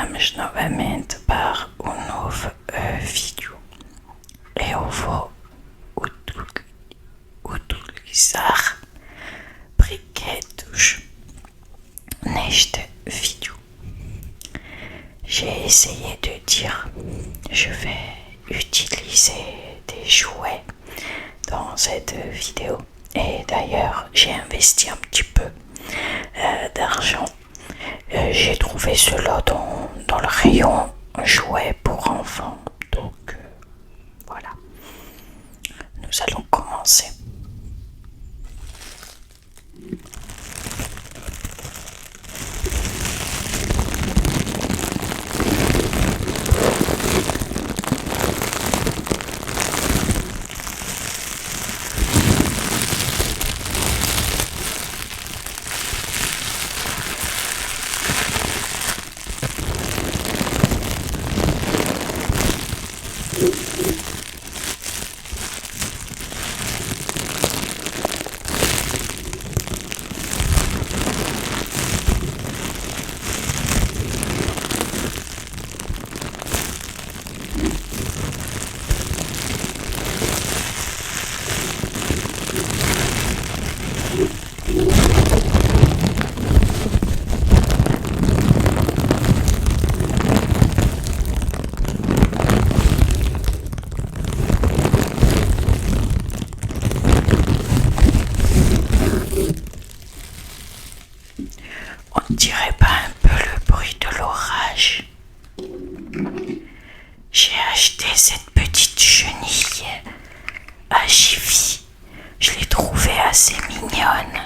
Estamos novamente para um novo vídeo. Eu vou utilizar briquedos neste vídeo. J'ai essayé de dire je vais utiliser des jouets dans cette vidéo et d'ailleurs j'ai investi un petit peu d'argent. J'ai trouvé cela dans le rayon jouets pour enfants, donc voilà, nous allons commencer. On ne dirait pas un peu le bruit de l'orage? J'ai acheté cette petite chenille à Jiffy. Je l'ai trouvée assez mignonne.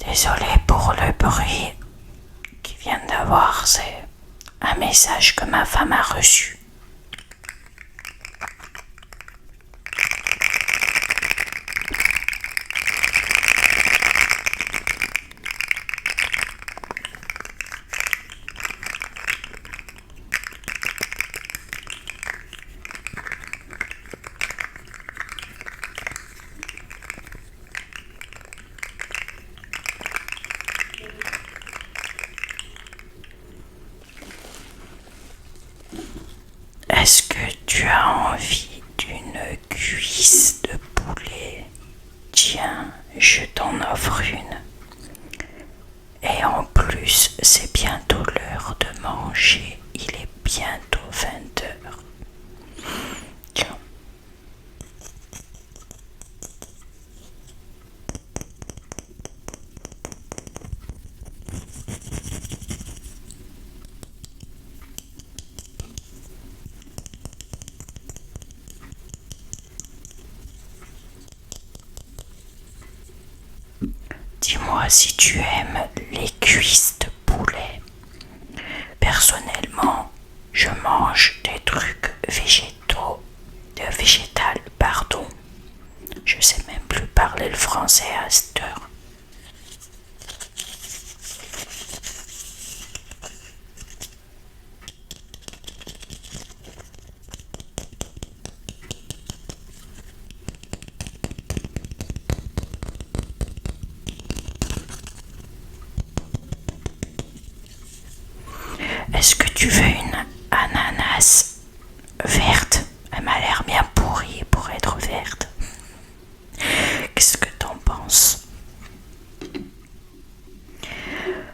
Désolé pour le bruit qu'il vient d'avoir, c'est un message que ma femme a reçu. Est-ce que tu as envie d'une cuisse de poulet? Tiens, je t'en offre une. Et en plus, c'est bientôt l'heure de manger. Il est bientôt 20h. Tiens. Dis-moi si tu aimes les cuisses de poulet. Personnellement, je mange des trucs végétal, pardon. Je sais même plus parler le français à cette heure. Est-ce que tu veux une ananas verte? Elle m'a l'air bien pourrie pour être verte. Qu'est-ce que t'en penses?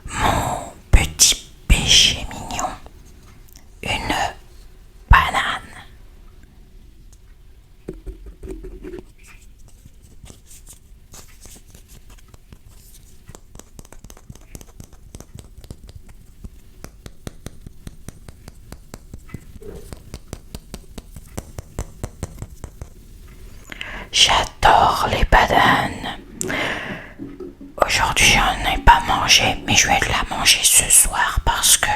Mon petit péché mignon, une banane. J'adore les bananes. Aujourd'hui, j'en ai pas mangé, mais je vais la manger ce soir parce que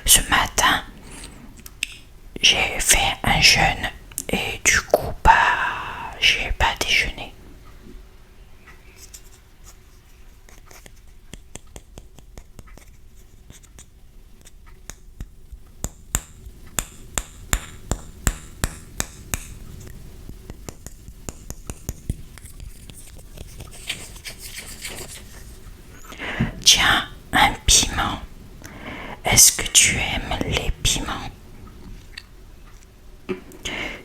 ce matin, j'ai fait un jeûne et du coup, j'ai pas déjeuné. Tiens, un piment. Est-ce que tu aimes les piments?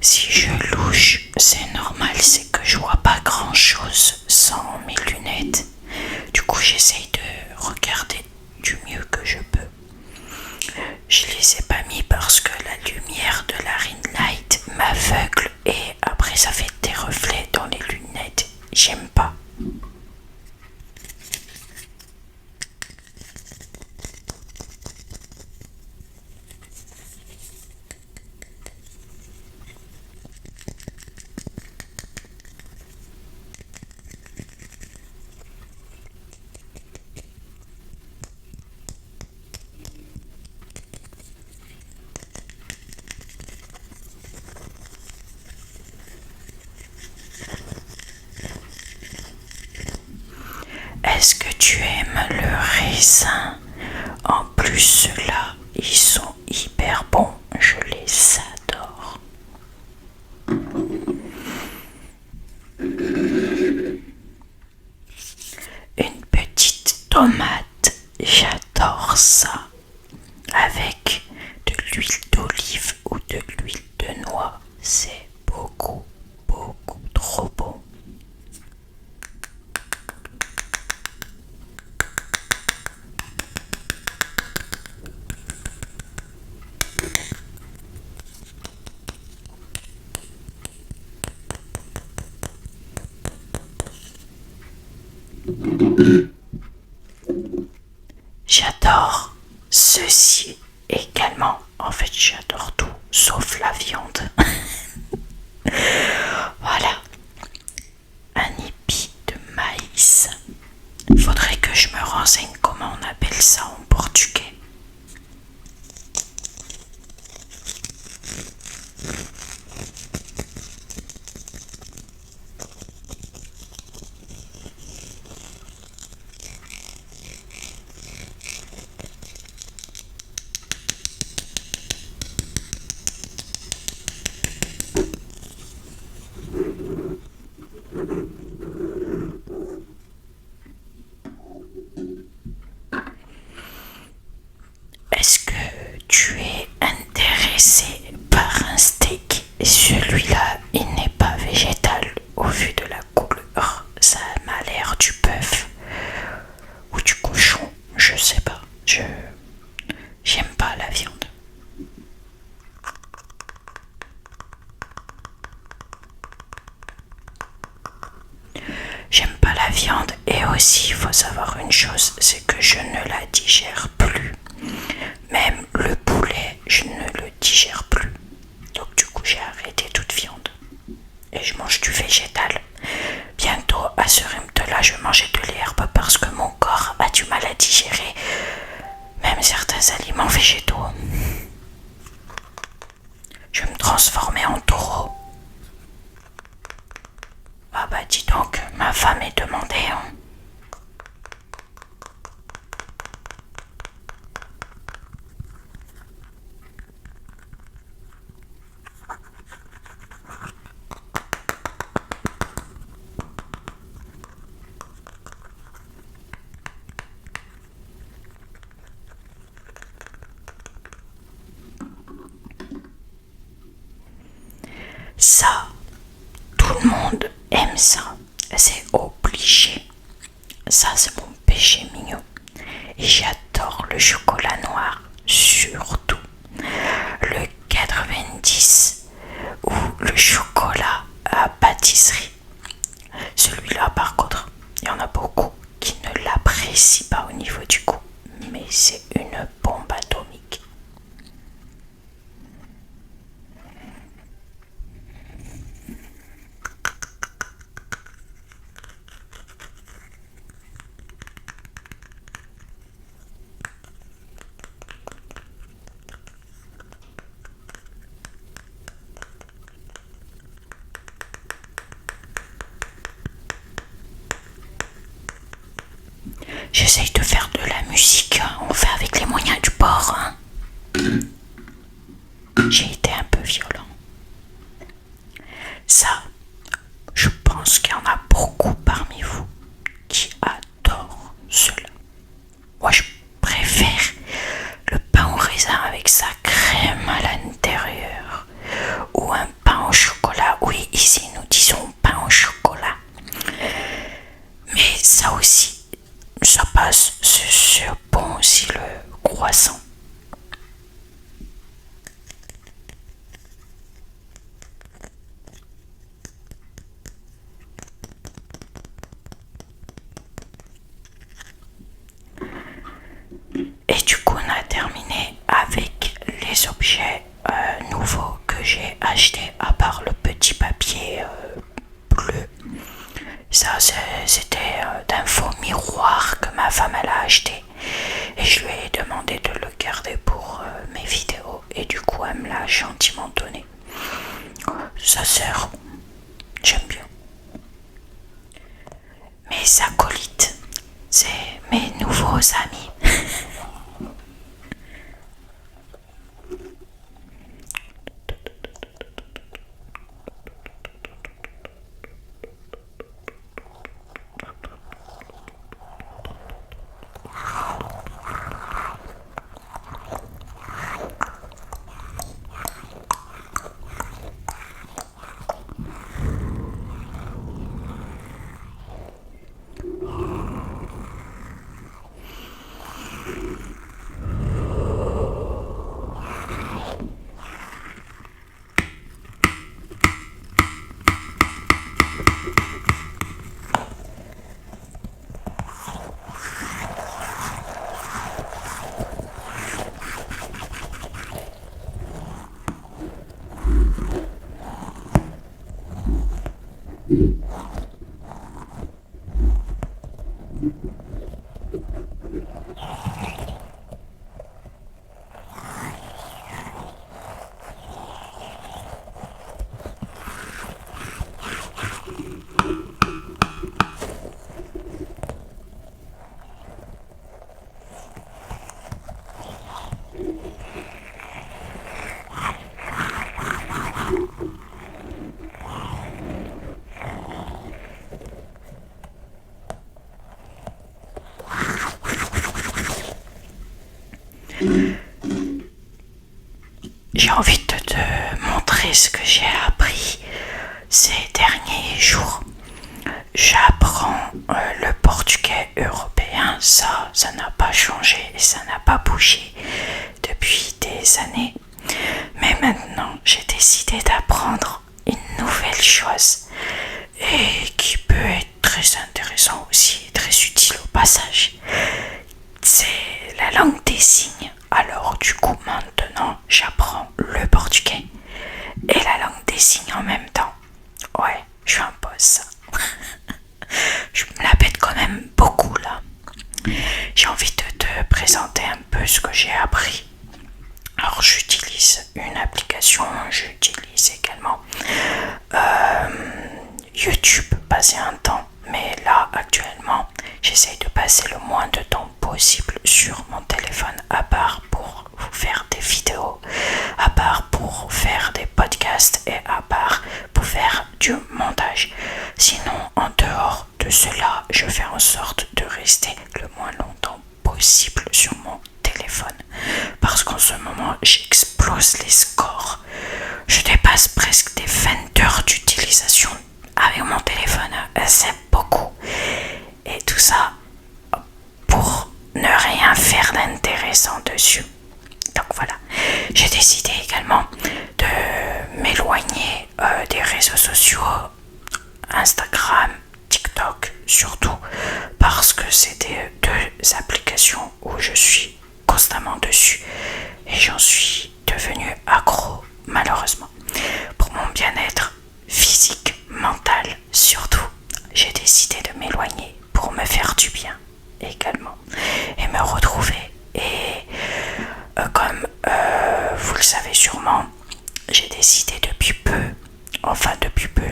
Si je louche, c'est normal, c'est que je vois pas grand chose sans mes lunettes. Du coup, j'essaye de regarder du mieux que je peux. Je les ai pas mis parce que la lumière de la ring light m'aveugle et après ça fait des reflets dans les lunettes. J'aime pas. Est-ce que tu aimes le raisin? En plus, ceux-là, ils sont hyper bons. Je les adore. Une petite tomate, j'adore ça. Avec de l'huile d'olive ou de l'huile de noix, c'est beaucoup, beaucoup trop bon. J'adore ceci également. En fait, j'adore tout, sauf la viande. Voilà, un épi de maïs. Faudrait que je me renseigne comment on appelle ça en portugais. Est-ce que tu es intéressé par un steak? Celui-là, il n'est pas végétal au vu de la couleur. Ça m'a l'air du bœuf ou du cochon, je sais pas. J'aime pas la viande. J'aime pas la viande et aussi il faut savoir une chose, c'est que je ne la digère plus. Même le poulet, je ne le digère plus. Donc du coup j'ai arrêté toute viande. Et je mange du végétal. Bientôt à ce rythme-là, je vais manger de l'herbe parce que mon corps a du mal à digérer même certains aliments végétaux. Je vais me transformer en taureau. Ah bah dis donc, ma femme est demandée. Hein. Ça, tout le monde aime ça. C'est obligé. Ça, c'est mon péché mignon. Et j'adore le chocolat noir, surtout le 90 ou le chocolat à pâtisserie. Celui-là, par contre, il y en a beaucoup qui ne l'apprécient pas au niveau du goût, mais c'est une bombe atomique. j'essaye de faire de la musique, on fait avec les moyens du bord. Hein. J'ai été un peu violent. Ça, je pense qu'il y en a beaucoup parmi vous qui adorent cela. Moi, je préfère le pain au raisin avec sa crème à l'intérieur. Ou un pain au chocolat. Oui, ici, nous disons pain au chocolat. Mais ça aussi, ça passe. C'est bon aussi le croissant. Et du coup, on a terminé avec les objets nouveaux que j'ai achetés, à part le petit papier bleu. Ça, c'était d'un faux miroir que ma femme elle a acheté. Et je lui ai demandé de le garder pour mes vidéos. Et du coup, elle me l'a gentiment donné. Ça sert. J'aime bien. Mes acolytes, c'est mes nouveaux amis. J'ai envie de te montrer ce que j'ai appris ces derniers jours. J'apprends le portugais européen, ça n'a pas changé et ça n'a pas bougé depuis des années. Mais maintenant, j'ai décidé d'apprendre une nouvelle chose et qui peut être très intéressant aussi et très utile au passage. C'est la langue des signes. Alors du coup maintenant j'apprends le portugais et la langue des signes en même temps. Ouais, je suis un boss. Je me la pète quand même beaucoup là. J'ai envie de te présenter un peu ce que j'ai appris. Alors j'utilise une application, j'utilise également YouTube passé un temps, mais là actuellement j'essaye de passer le moins de temps possible sur mon téléphone, à part pour vous faire des vidéos, à part pour faire des podcasts et à part pour faire du montage. Sinon, en dehors de cela, je fais en sorte de rester le moins longtemps possible sur mon téléphone, parce qu'en ce moment j'explose les scores. Je dépasse presque des 20 heures d'utilisation avec mon téléphone, c'est beaucoup. Et tout ça pour ne rien faire d'intéressant dessus. Donc voilà, j'ai décidé également de m'éloigner des réseaux sociaux, Instagram, TikTok surtout, parce que c'est deux applications où je suis constamment dessus et j'en suis devenu accro malheureusement. Pour mon bien-être physique, mental surtout, j'ai décidé de m'éloigner pour me faire du bien également et me retrouver. Et comme vous le savez sûrement, j'ai décidé depuis peu,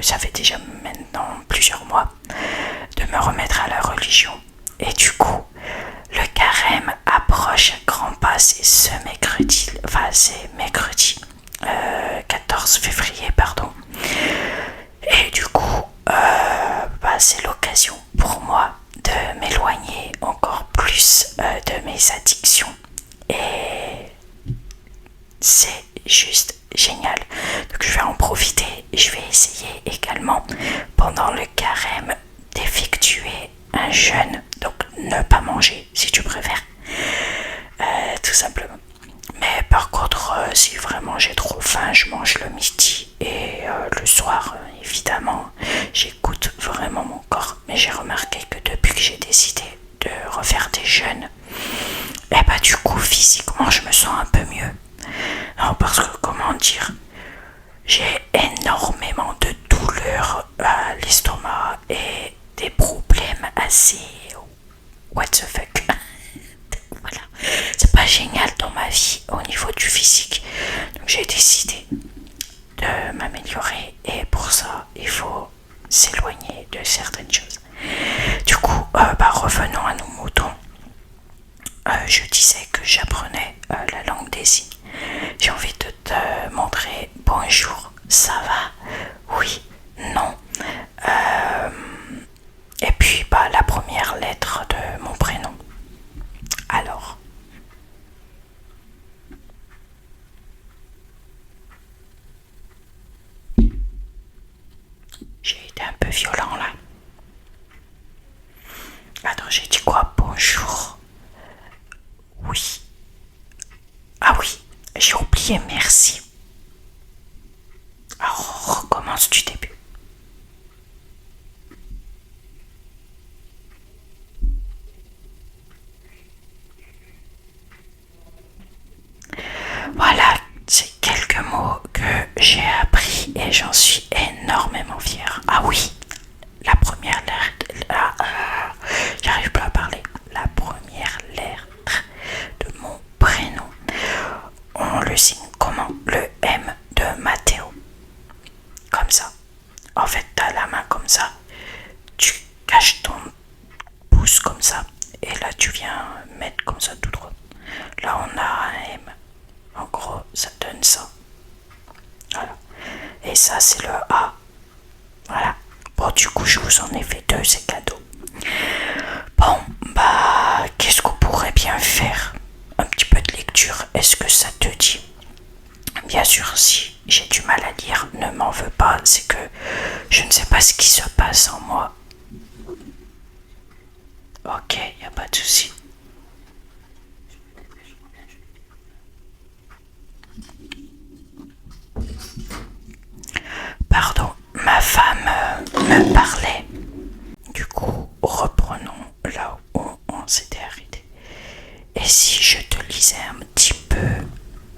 ça fait déjà maintenant plusieurs mois, de me remettre à la religion. Et du coup, Le carême approche à grands pas, c'est ce mercredi, enfin c'est mercredi 14 février, pardon. Et du coup, c'est l'occasion pour moi de m'éloigner encore plus de mes addictions. Et c'est juste génial. Donc je vais en profiter. Je vais essayer également pendant le carême d'effectuer un jeûne. Donc ne pas manger si tu préfères. Tout simplement. Mais par contre, si vraiment j'ai trop faim, je mange le midi. Et le soir, évidemment, j'écoute vraiment mon corps. Mais j'ai remarqué que depuis que j'ai décidé de refaire des jeûnes, et bah du coup, physiquement, je me sens un peu mieux. Non, parce que, comment dire, j'ai énormément de douleurs à l'estomac et des problèmes assez... What the fuck. Voilà. C'est pas génial dans ma vie au niveau du physique. Donc j'ai décidé de m'améliorer et pour ça, il faut s'éloigner de certaines choses. Du coup, revenons à nos moutons. Je disais que j'apprenais la langue des signes. J'ai envie de te montrer bonjour, ça va, oui, non. Et puis la première lettre de mon prénom. Alors. J'ai été un peu violent là. Attends, j'ai dit quoi? Bonjour. Oui. Ah oui, j'ai oublié merci. Alors, on recommence du début. Voilà, c'est quelques mots que j'ai appris et j'en suis énormément fière. Ah oui, la première lettre, j'arrive pas à parler. La première lettre de mon prénom, on le signe comment? Le M de Mathéo. Comme ça. En fait, t'as la main comme ça. Tu caches ton pouce comme ça. Et là, tu viens mettre comme ça tout droit. Là, on a un M. En gros, ça donne ça. Voilà. Et ça, c'est le A. Voilà. Bon, du coup, je vous en ai fait deux, c'est cadeau. Bon, qu'est-ce qu'on pourrait bien faire? Un petit peu de lecture, est-ce que ça te dit? Bien sûr, si j'ai du mal à lire, ne m'en veux pas, c'est que je ne sais pas ce qui se passe en moi. Ok, y a pas de souci. Pardon, ma femme me parlait. Du coup, reprenons là où on s'était arrêté. Et si je te lisais un petit peu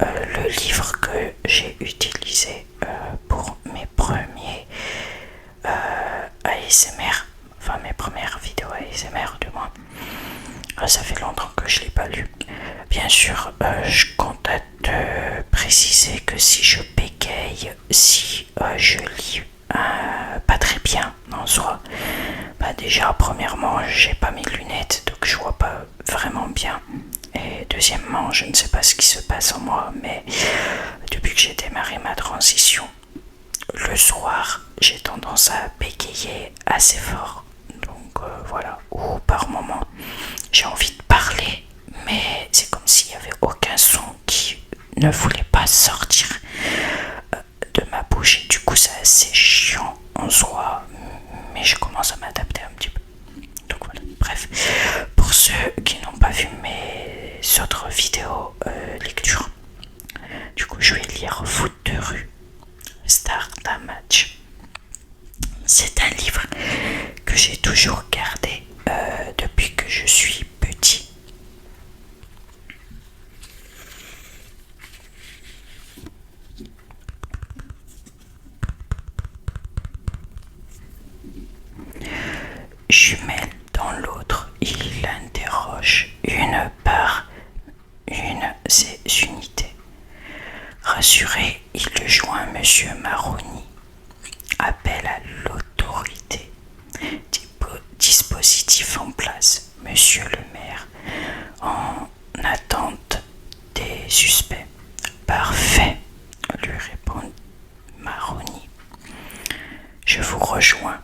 le livre que j'ai utilisé pour mes premiers ASMR, enfin mes premières vidéos ASMR du moins. Ça fait longtemps que je ne l'ai pas lu. Bien sûr, je compte te préciser que si je bégaye, si je lis pas très bien en soi, déjà premièrement j'ai pas mes lunettes donc je vois pas vraiment bien, et deuxièmement je ne sais pas ce qui se passe en moi, mais depuis que j'ai démarré ma transition, le soir j'ai tendance à bégayer assez fort, donc voilà, ou par moment j'ai envie de parler mais c'est comme s'il n'y avait aucun son qui ne voulait pas sortir de ma bouche, et du coup c'est assez chiant en soi, mais je commence à m'adapter un petit peu. Donc voilà, bref, pour ceux qui n'ont pas vu mes autres vidéos lecture, du coup je vais lire Foot de rue, Start a match. C'est un livre que j'ai toujours gardé depuis que je suis petit. Jumelle dans l'autre, il interroge une par une ses unités. Rassuré, il joint Monsieur Maroni. Appel à l'autorité. Dispositif en place. Monsieur le maire, en attente des suspects. Parfait, lui répond Maroni. Je vous rejoins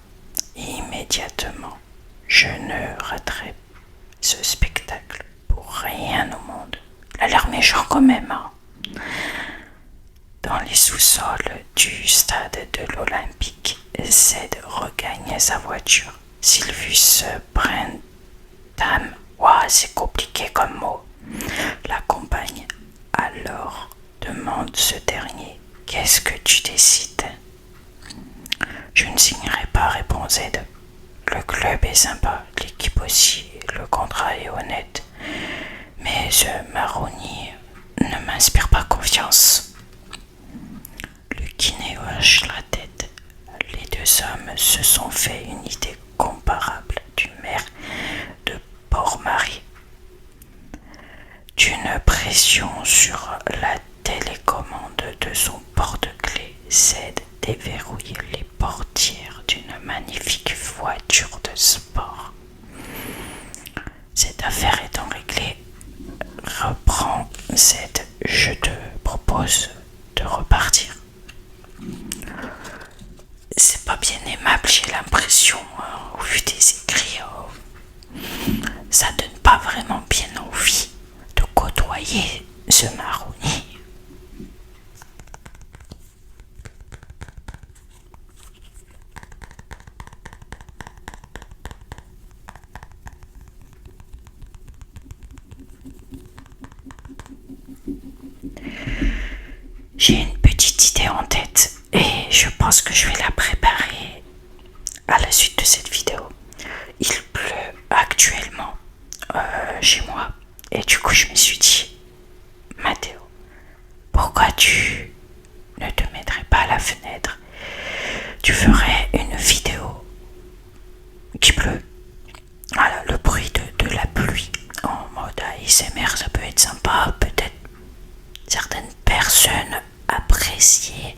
immédiatement. Je ne raterai ce spectacle pour rien au monde. Il a l'air méchant quand même, hein. Dans les sous-sols du stade de l'Olympique, Zed regagne sa voiture. Sylvus Brentham, c'est compliqué comme mot, l'accompagne. Alors demande ce dernier, qu'est-ce que tu décides? Je ne signerai pas, répond Zed. Le club est sympa, l'équipe aussi, le contrat est honnête. Mais ce Maroni ne m'inspire pas confiance. Le kiné hoche la tête. Les deux hommes se sont fait une idée comparable du maire de Port-Marie. D'une pression sur la télécommande de son porte-clés, Zed déverrouille les portières d'une magnifique voiture de sport. Cette affaire étant réglée, reprend Zed, je te propose de repartir. C'est pas bien aimable, j'ai l'impression, au vu des écrits. Ça donne pas vraiment bien envie de côtoyer ce Maroni. J'ai une petite idée en tête et je pense que je vais la préparer à la suite de cette vidéo. Il pleut actuellement chez moi et du coup je me suis dit, Mathéo, pourquoi tu ne te mettrais pas à la fenêtre? Tu ferais une vidéo qui pleut. Voilà, le bruit de la pluie en mode ASMR, ça peut être sympa. Peut-être certaines personnes apprécient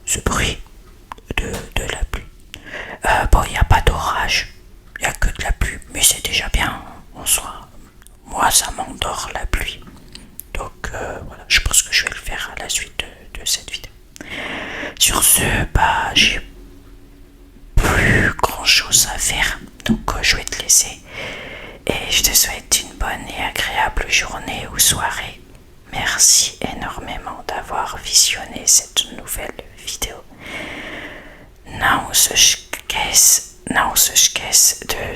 ce bruit de la pluie. Bon, il n'y a pas d'orage, il n'y a que de la pluie, mais c'est déjà bien en soi. Moi, ça m'endort la pluie. Donc voilà, je pense que je vais le faire à la suite de cette vidéo. Sur ce, j'ai plus grand chose à faire, donc je vais te laisser et je te souhaite une bonne et agréable journée ou soirée. Merci énormément d'avoir visionné cette nouvelle vidéo. Nou se skes de